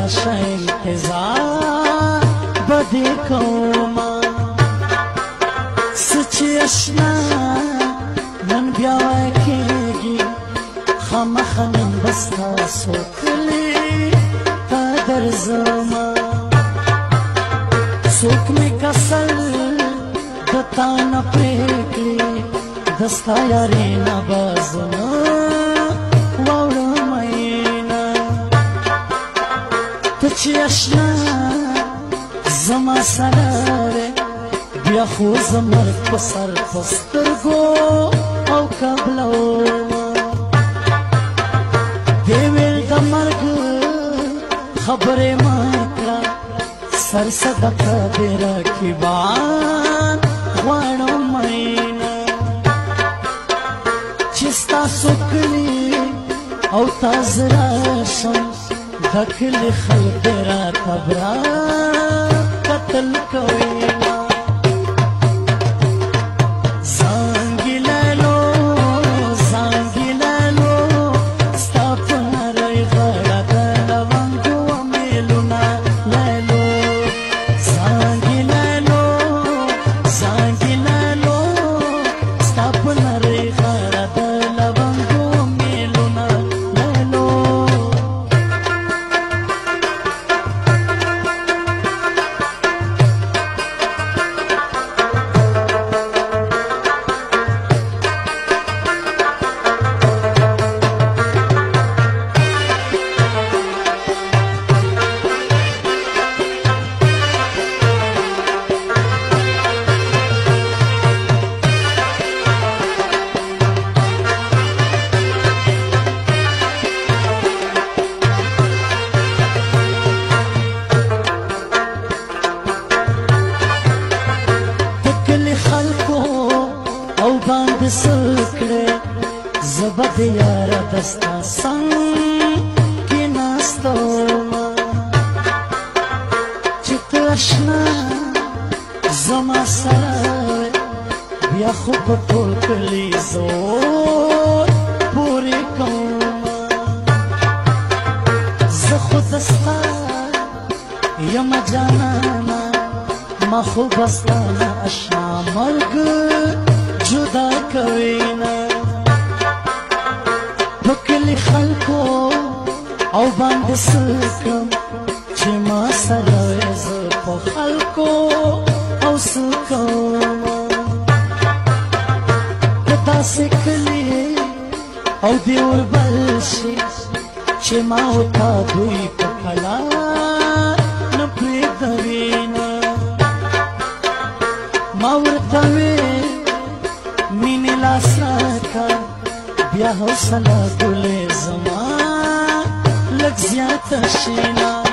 راشه انتظار بدې کومه څه چې اشنا نن بیا کېږي خامخا نن به ستاسو کلي ته درځمه څوک مې کسل د تا نه پرېږدي د ستا یارې نه به زه نه واوړم مینه ته چې اشنا زما سره وې بیا خو زه مرګ په سر په سترګو او قبلومه دې ویل د مرګ خبرې مه کړه سر صدقه دې رقیبان غواړم مینه چې ستاسو کلي او تازه راشم د کلي خلک دې راته برا قتل کوینه باندې سکړې زبه د یاره دستا څنګ کې ناستومه چې ته اشنا زما سره بیا خو په ټول کلي زور پورې کومه زه خو دستا یمه جانانه ما خو بستانه اشنا مرګ جدا کوینه په کلي خلکو او باندې سکم چې ما سره وې زه په خلکو او سکومه د داسې کلي او دې وربل شي چې ما وتا دوی په کلا نه پرېږدوینه ما ورته مینې لاس راکړه بیا حوصله ګلې زما لږ زیاته شي نه